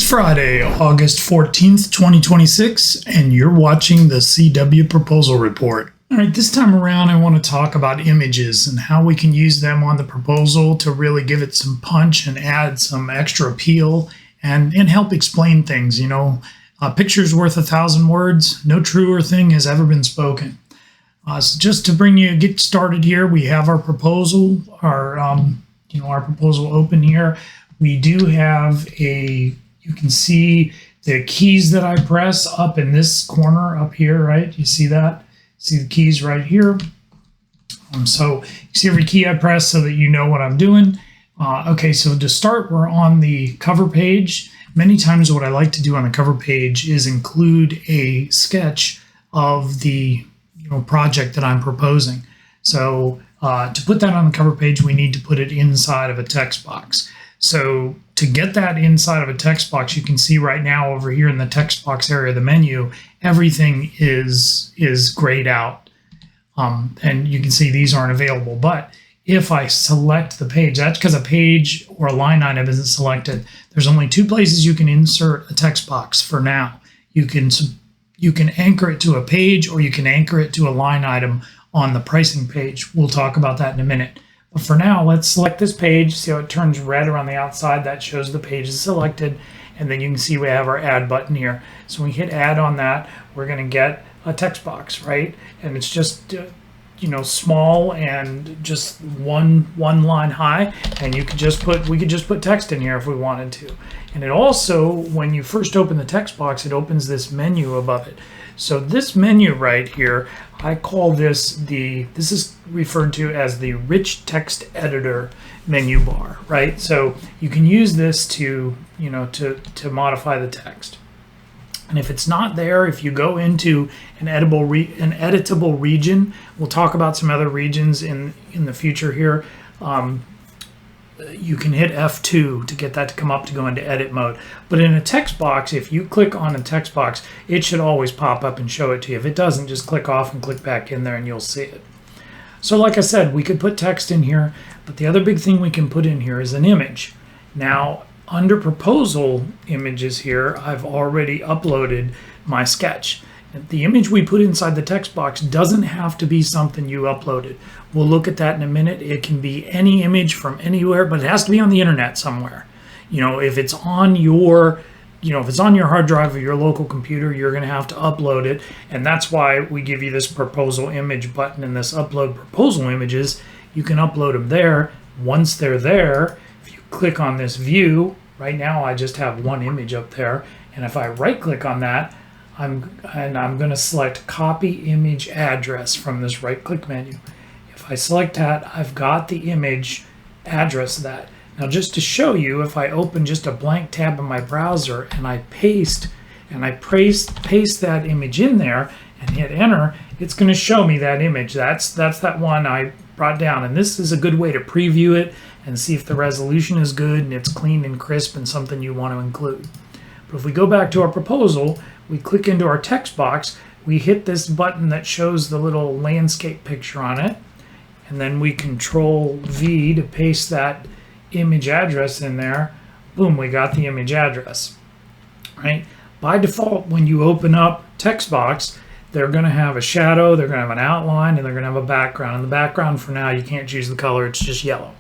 It's Friday, August 14th, 2026, and you're watching the cwProposal report. All right, this time around, I want to talk about images and how we can use them on the proposal to really give it some punch and add some extra appeal and help explain things. You know, a picture's worth 1,000 words. No truer thing has ever been spoken. So just to get started here, we have our proposal, our proposal open here. We do have you can see the keys that I press up in this corner up here, right? You see that? See the keys right here. So you see every key I press so that you know what I'm doing. Okay, so to start, we're on the cover page. Many times what I like to do on the cover page is include a sketch of the project that I'm proposing. So to put that on the cover page, we need to put it inside of a text box. So to get that inside of a text box, you can see right now over here in the text box area of the menu, everything is grayed out. And you can see these aren't available. But if I select the page, that's because a page or a line item isn't selected. There's only two places you can insert a text box for now. You can anchor it to a page, or you can anchor it to a line item on the pricing page. We'll talk about that in a minute. But for now, let's select this page. See how it turns red around the outside? That shows the page is selected. And then you can see we have our add button here. So when we hit add on that, we're going to get a text box, right? And it's just small and just one line high. And we could just put text in here if we wanted to. And it also, when you first open the text box, it opens this menu above it. So this menu right here, I call this this is referred to as the rich text editor menu bar, right? So you can use this to modify the text. And if it's not there, if you go into an editable region, we'll talk about some other regions in the future here. You can hit F2 to get that to come up to go into edit mode. But in a text box, if you click on a text box, it should always pop up and show it to you. If it doesn't, just click off and click back in there and you'll see it. So like I said, we could put text in here, but the other big thing we can put in here is an image. Now, under proposal images here, I've already uploaded my sketch. The image we put inside the text box doesn't have to be something you uploaded. We'll look at that in a minute. It can be any image from anywhere, but it has to be on the internet somewhere. If it's on your hard drive or your local computer, you're going to have to upload it. And that's why we give you this proposal image button and this upload proposal images. You can upload them there. Once they're there, if you click on this view, right now I just have one image up there. And if I right click on that, I'm going to select copy image address from this right click menu. If I select that, I've got the image address of that. Now just to show you, if I open just a blank tab in my browser and I paste that image in there and hit enter, it's going to show me that image. That's that one I brought down. And this is a good way to preview it and see if the resolution is good and it's clean and crisp and something you want to include. But if we go back to our proposal, we click into our text box, we hit this button that shows the little landscape picture on it, and then we Control V to paste that image address in there. Boom, we got the image address, right? By default, when you open up text box, they're going to have a shadow, they're going to have an outline, and they're going to have a background. And the background for now, you can't choose the color, it's just yellow.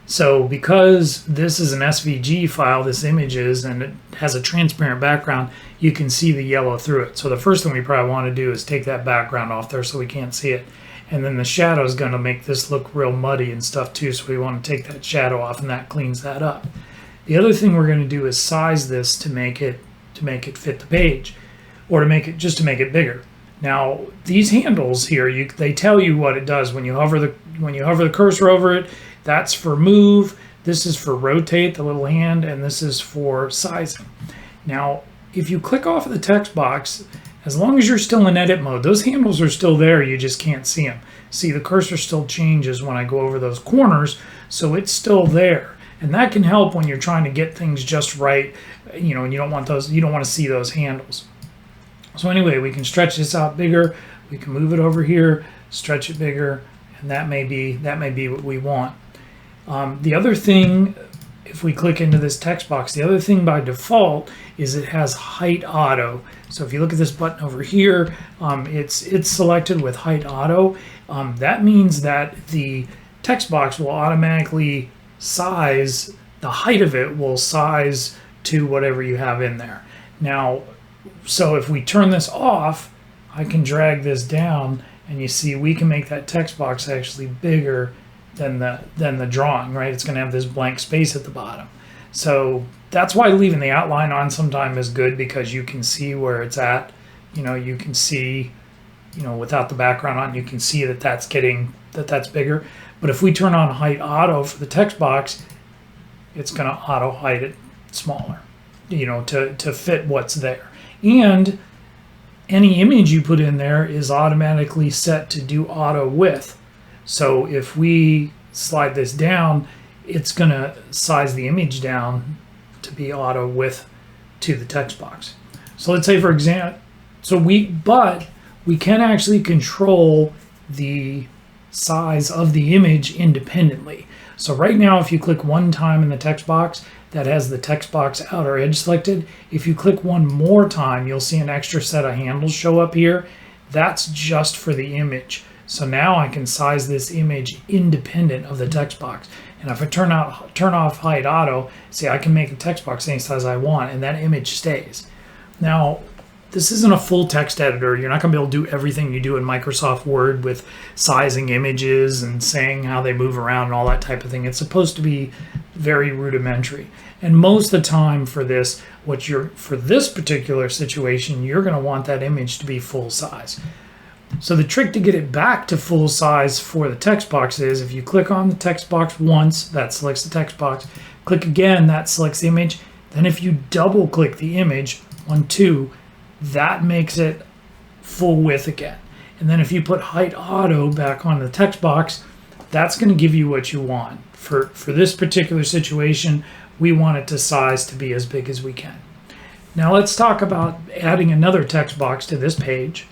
So because this is an SVG file, this image is, and it has a transparent background, you can see the yellow through it. So the first thing we probably want to do is take that background off there so we can't see it. And then the shadow is going to make this look real muddy and stuff too, so we want to take that shadow off, and that cleans that up. The other thing we're going to do is size this to make it fit the page, or to make it bigger. Now these handles here, they tell you what it does when you hover the cursor over it. That's for move, this is for rotate, the little hand, and this is for sizing. Now, if you click off of the text box, as long as you're still in edit mode, those handles are still there, you just can't see them. See, the cursor still changes when I go over those corners, so it's still there. And that can help when you're trying to get things just right, and you don't want to see those handles. So anyway, we can stretch this out bigger, we can move it over here, stretch it bigger, and that may be what we want. The other thing if we click into this text box, the other thing by default is it has height auto. So if you look at this button over here, it's selected with height auto. That means that the text box will automatically size, the height of it will size to whatever you have in there. Now, so if we turn this off, I can drag this down, and you see we can make that text box actually bigger than the drawing, right? It's going to have this blank space at the bottom. So that's why leaving the outline on sometime is good, because you can see where it's at. You can see, without the background on, you can see that that's bigger. But if we turn on height auto for the text box, it's going to auto height it smaller, to fit what's there. And any image you put in there is automatically set to do auto width. So if we slide this down, it's going to size the image down to be auto width to the text box. So let's say, for example, but we can actually control the size of the image independently. So right now, if you click one time in the text box, that has the text box outer edge selected. If you click one more time, you'll see an extra set of handles show up here. That's just for the image. So now I can size this image independent of the text box. And if I turn off height auto, see, I can make the text box any size I want, and that image stays. Now, this isn't a full text editor. You're not going to be able to do everything you do in Microsoft Word with sizing images and saying how they move around and all that type of thing. It's supposed to be very rudimentary. And most of the time for this, for this particular situation, you're going to want that image to be full size. So the trick to get it back to full size for the text box is if you click on the text box once, that selects the text box. Click again, that selects the image. Then if you double click the image, 1, 2, that makes it full width again. And then if you put height auto back on the text box, that's going to give you what you want. For this particular situation, we want it to size to be as big as we can. Now let's talk about adding another text box to this page.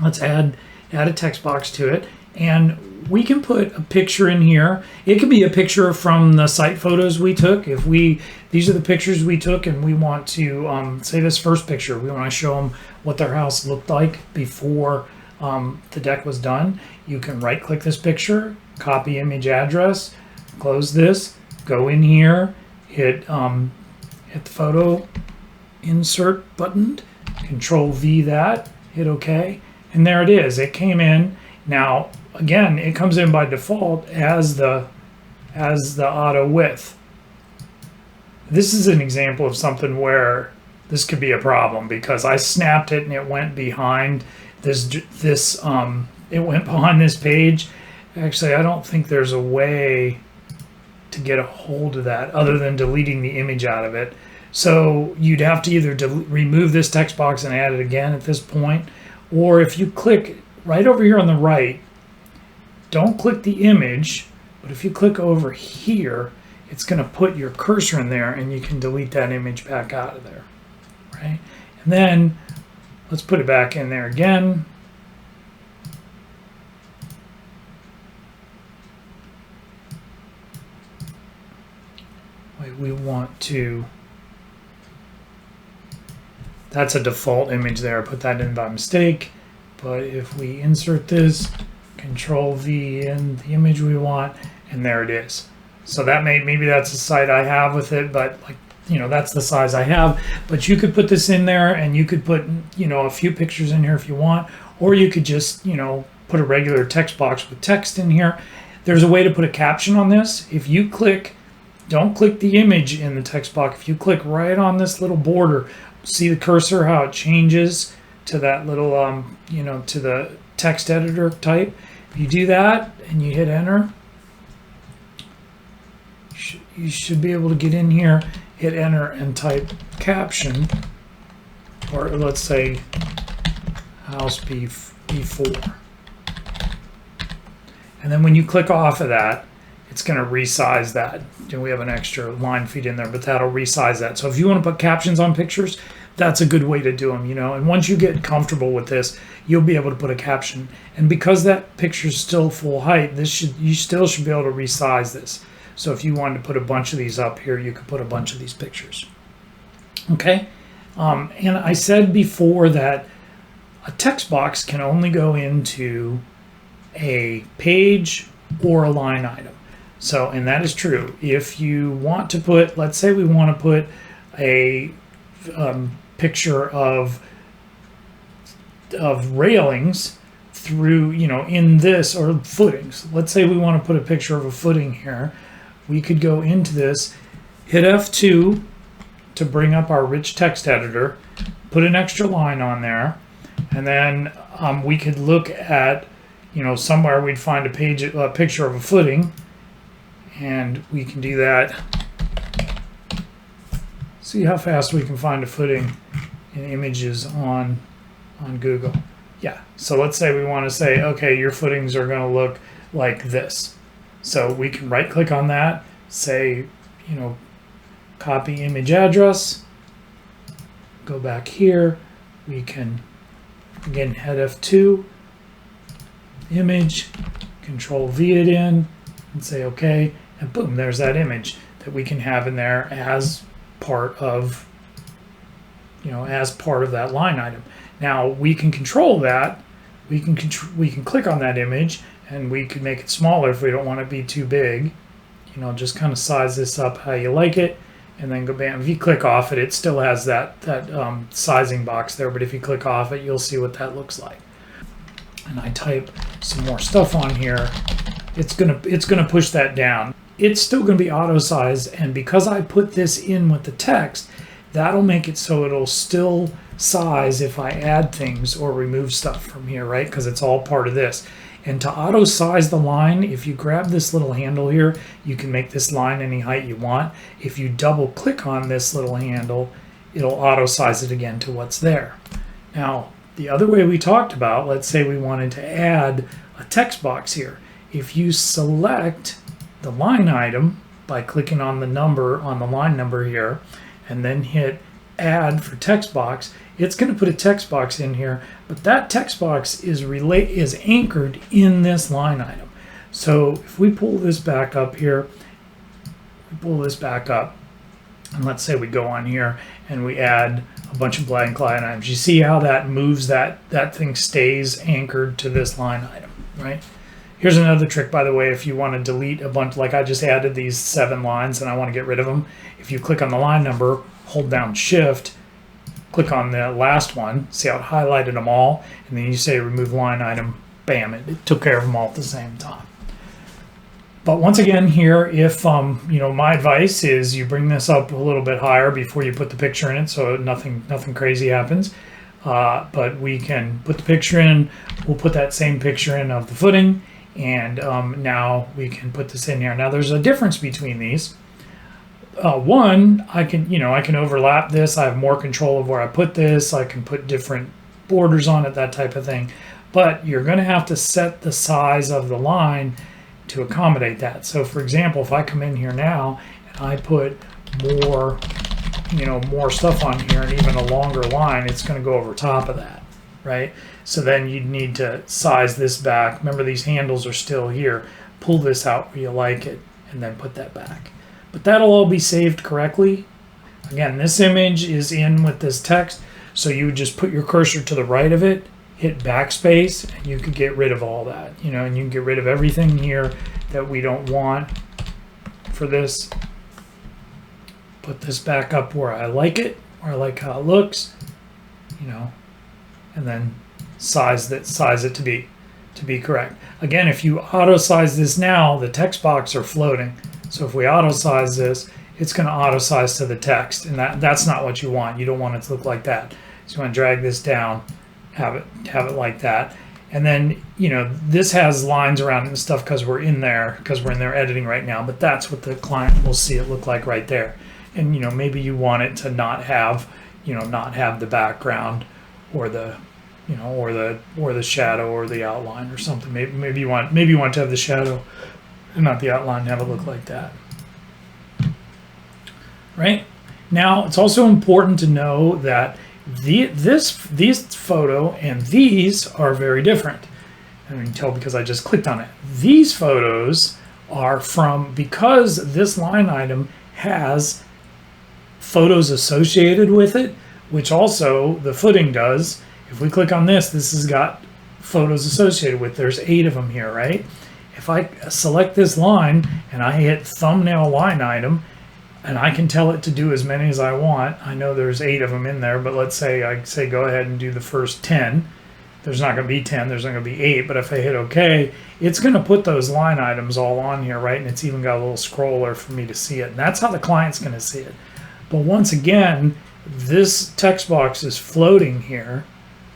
Let's add a text box to it, and we can put a picture in here. It could be a picture from the site photos we took. These are the pictures we took, and we want to say this first picture, we want to show them what their house looked like before the deck was done. You can right click this picture, copy image address, close this, go in here, hit the photo insert button, Control V that, hit OK, and there it is. It came in. Now again, it comes in by default as the auto width. This is an example of something where this could be a problem, because I snapped it and it went behind this page. Actually, I don't think there's a way to get a hold of that other than deleting the image out of it. So you'd have to either remove this text box and add it again at this point, or if you click right over here on the right, don't click the image, but if you click over here, it's going to put your cursor in there and you can delete that image back out of there, right? And then let's put it back in there again. We want to, that's a default image there. I put that in by mistake. But if we insert this, Control V in the image we want, and there it is. So that maybe that's the site I have with it, but that's the size I have. But you could put this in there, and you could put a few pictures in here if you want, or you could just put a regular text box with text in here. There's a way to put a caption on this. If you click, don't click the image in the text box. If you click right on this little border, see the cursor, how it changes to that little, to the text editor type. If you do that and you hit enter, you should be able to get in here, hit enter and type caption, or let's say house B4. And then when you click off of that, it's going to resize that. And we have an extra line feed in there, but that'll resize that. So if you want to put captions on pictures, that's a good way to do them, And once you get comfortable with this, you'll be able to put a caption. And because that picture is still full height, you still should be able to resize this. So if you wanted to put a bunch of these up here, you could put a bunch of these pictures. Okay, and I said before that a text box can only go into a page or a line item. So, and that is true. If you want to put, let's say we want to put a picture of railings through, in this, or footings. Let's say we want to put a picture of a footing here. We could go into this, hit F2 to bring up our rich text editor, put an extra line on there, and then we could look at, somewhere we'd find a picture of a footing, and we can do that. See how fast we can find a footing in images on Google. Yeah, so let's say we want to say, okay, your footings are going to look like this. So we can right click on that, say, copy image address, go back here, we can again head F2, image, control V it in, and say okay, and boom, there's that image that we can have in there as part of, that line item. Now we can control that. We can click on that image, and we can make it smaller if we don't want it to be too big. Just kind of size this up how you like it, and then go bam. If you click off it, it still has that sizing box there. But if you click off it, you'll see what that looks like. And I type some more stuff on here. It's gonna push that down. It's still gonna be auto size, and because I put this in with the text, that'll make it so it'll still size if I add things or remove stuff from here, right? Because it's all part of this. And to auto size the line, if you grab this little handle here, you can make this line any height you want. If you double click on this little handle, it'll auto size it again to what's there. Now, the other way we talked about, let's say we wanted to add a text box here. If you select the line item by clicking on the number on the line number here, and then hit add for text box, it's going to put a text box in here, but that text box is anchored in this line item. So if we pull this back up here, and let's say we go on here and we add a bunch of blank line items. You see how that moves, that thing stays anchored to this line item, right? Here's another trick, by the way, if you want to delete a bunch, like I just added these 7 lines and I want to get rid of them. If you click on the line number, hold down Shift, click on the last one, see how it highlighted them all, and then you say remove line item, bam, it took care of them all at the same time. But once again here, if, my advice is you bring this up a little bit higher before you put the picture in it so nothing crazy happens. But we can put the picture in, we'll put that same picture in of the footing, and now we can put this in here. Now there's a difference between these. One, I can overlap this. I have more control of where I put this. I can put different borders on it, that type of thing. But you're going to have to set the size of the line to accommodate that. So for example, if I come in here now and I put more, more stuff on here and even a longer line, it's going to go over top of that, right? So then you'd need to size this back. Remember, these handles are still here. Pull this out where you like it and then put that back. But that'll all be saved correctly. Again, this image is in with this text, so you would just put your cursor to the right of it, hit backspace, and you could get rid of all that, and you can get rid of everything here that we don't want for this. Put this back up where I like it, where I like how it looks, and then size it to be correct. Again, if you auto size this now, the text box are floating. So if we auto size this, it's going to auto size to the text, and that's not what you want. You don't want it to look like that. So you want to drag this down, have it like that. And then, this has lines around it and stuff because we're in there editing right now, but that's what the client will see it look like right there. And, maybe you want it to not have the background or the, or the shadow or the outline or something. Maybe you want to have the shadow and not the outline, have it look like that. Right? Now, it's also important to know that this photo and these are very different. And you can tell because I just clicked on it. These photos are from, because this line item has photos associated with it, which also the footing does. If we click on this, this has got photos associated with, there's 8 of them here, right? If I select this line and I hit thumbnail line item, and I can tell it to do as many as I want. I know there's 8 of them in there, but let's say I say go ahead and do the first 10. There's not going to be 10, there's not going to be 8, but if I hit OK, it's going to put those line items all on here, right? And it's even got a little scroller for me to see it. And that's how the client's going to see it. But once again, this text box is floating here.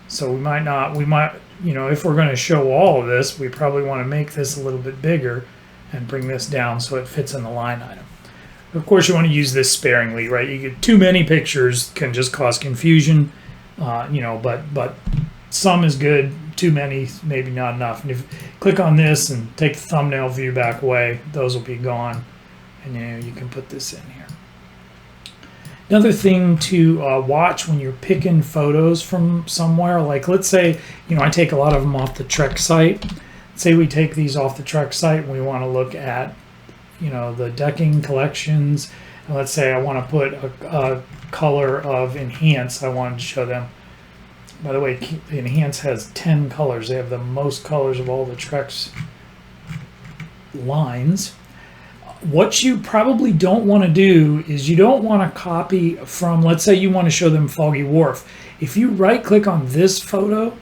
So we might, you know, if we're going to show all of this, we probably want to make this a little bit bigger and bring this down so it fits in the line item. Of course, you want to use this sparingly, right? You get too many pictures can just cause confusion, you know, but some is good, too many, maybe not enough. And if you click on this and take the thumbnail view back away, those will be gone. And you know, you can put this in here. Another thing to watch when you're picking photos from somewhere, like let's say, you know, I take a lot of them off the Trek site. Say we take these off the Trek site and we want to look at, you know, the decking collections. And let's say I want to put a color of Enhance. I wanted to show them. By the way, Enhance has 10 colors. They have the most colors of all the Trek's lines. What you probably don't want to do is you don't want to copy from, let's say you want to show them Foggy Wharf. If you right click on this photo,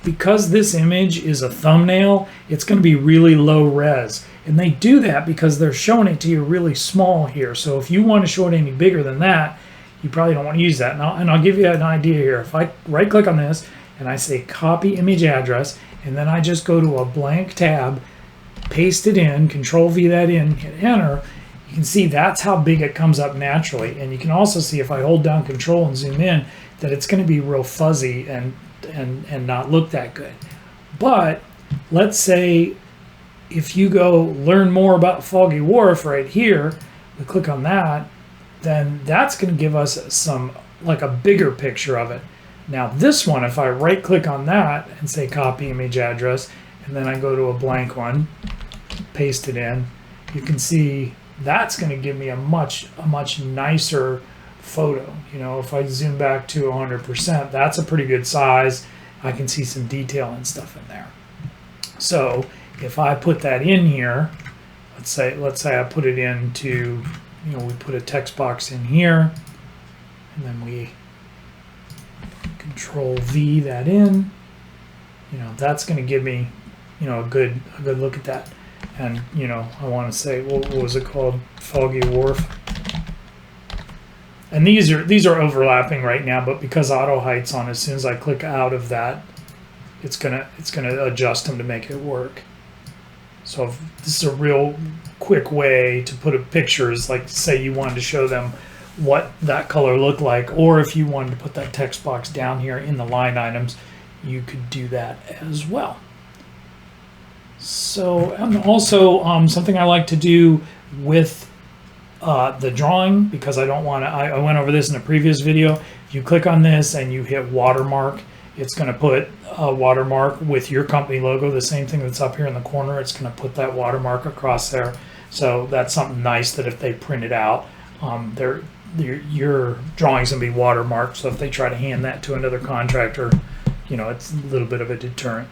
because this image is a thumbnail, it's going to be really low res. And they do that because they're showing it to you really small here. So if you want to show it any bigger than that, you probably don't want to use that. And I'll give you an idea here. If I right click on this and I say copy image address, and then I just go to a blank tab, paste it in, control V that in, hit enter, you can see that's how big it comes up naturally. And you can also see if I hold down control and zoom in that it's going to be real fuzzy and not look that good. But let's say if you go learn more about Foggy Wharf right here, we click on that, then that's going to give us some, like a bigger picture of it. Now this one, if I right click on that and say copy image address, and then I go to a blank one, paste it in, you can see that's going to give me a much nicer photo. You know, if I zoom back to 100%, that's a pretty good size. I can see some detail and stuff in there. So if I put that in here, let's say I put it into, you know, we put a text box in here, and then we control V that in, you know, that's going to give me, you know, a good look at that. And, you know, I want to say, what was it called? Foggy Wharf. And these are overlapping right now, but because auto height's on, as soon as I click out of that, it's gonna adjust them to make it work. So if this is a real quick way to put a pictures, like say you wanted to show them what that color looked like, or if you wanted to put that text box down here in the line items, you could do that as well. So, and also something I like to do with the drawing, because I don't want to, I went over this in a previous video. If you click on this and you hit watermark, it's going to put a watermark with your company logo, the same thing that's up here in the corner. It's going to put that watermark across there. So that's something nice that if they print it out, your drawing's going to be watermarked. So if they try to hand that to another contractor, you know, it's a little bit of a deterrent.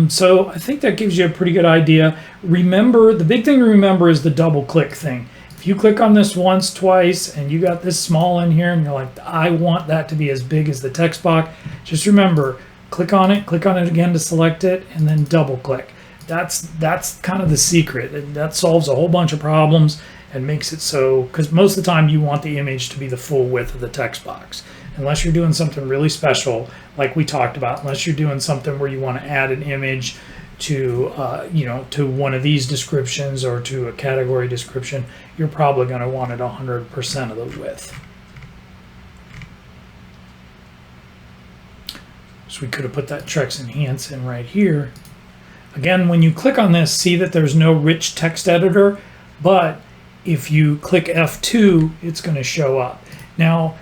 So I think that gives you a pretty good idea. Remember, the big thing to remember is the double click thing. If you click on this once, twice, and you got this small in here and you're like, I want that to be as big as the text box, just remember, click on it again to select it, and then double click. That's kind of the secret, and that solves a whole bunch of problems and makes it so, because most of the time you want the image to be the full width of the text box. Unless you're doing something really special, like we talked about, unless you're doing something where you want to add an image to, you know, to one of these descriptions or to a category description, you're probably going to want it 100% of the width. So we could have put that Trex Enhance in right here. Again, when you click on this, see that there's no rich text editor, but if you click F2, it's going to show up. Now,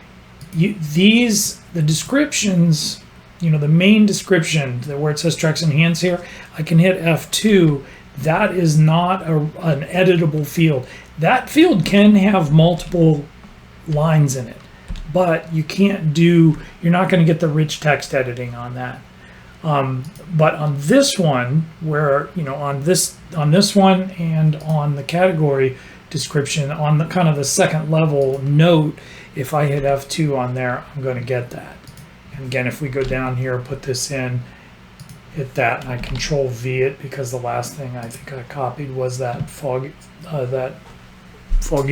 the descriptions, you know, the main description where it says Trex Enhance here, I can hit F2. that is not an editable field. That field can have multiple lines in it, but you can't do, you're not going to get the rich text editing on that. But on this one, where, you know, on this one and on the category description, on the kind of the second level note, if I hit F2 on there, I'm going to get that. And again, if we go down here, put this in, hit that, and I Control V it, because the last thing I think I copied was that foggy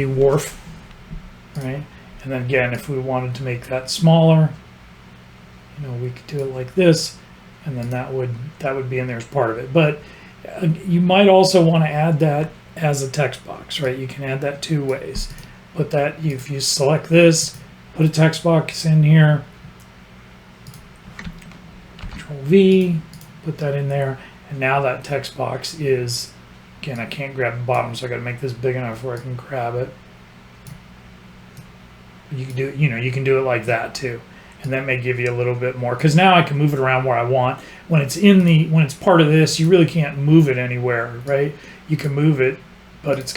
wharf, right? And then again, if we wanted to make that smaller, you know, we could do it like this, and then that would be in there as part of it. But you might also want to add that as a text box, right? You can add that two ways. Put that, if you select this, put a text box in here, Control V, put that in there, and now that text box is, again, I can't grab the bottom, so I got to make this big enough where I can grab it. You can do it, you know, you can do it like that too, and that may give you a little bit more, because now I can move it around where I want. When it's when it's part of this, you really can't move it anywhere, right? You can move it, but it's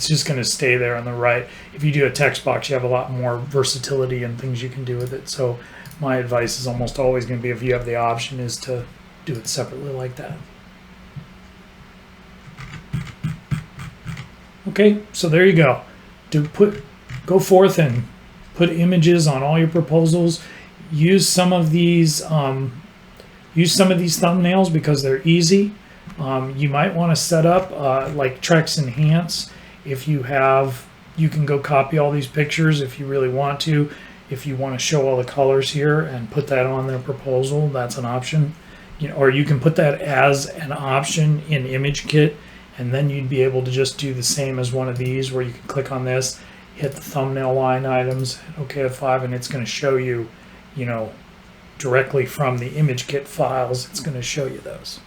just gonna stay there on the right. If you do a text box, you have a lot more versatility and things you can do with it. So my advice is almost always going to be, if you have the option, is to do it separately like that. Okay, so there you go. Go forth and put images on all your proposals. Use some of these thumbnails because they're easy. You might want to set up like Trex Enhance. If you have, you can go copy all these pictures if you really want to. If you want to show all the colors here and put that on their proposal, that's an option. You know, or you can put that as an option in ImageKit, and then you'd be able to just do the same as one of these, where you can click on this, hit the thumbnail line items, OK F5, and it's going to show you, you know, directly from the ImageKit files. It's going to show you those.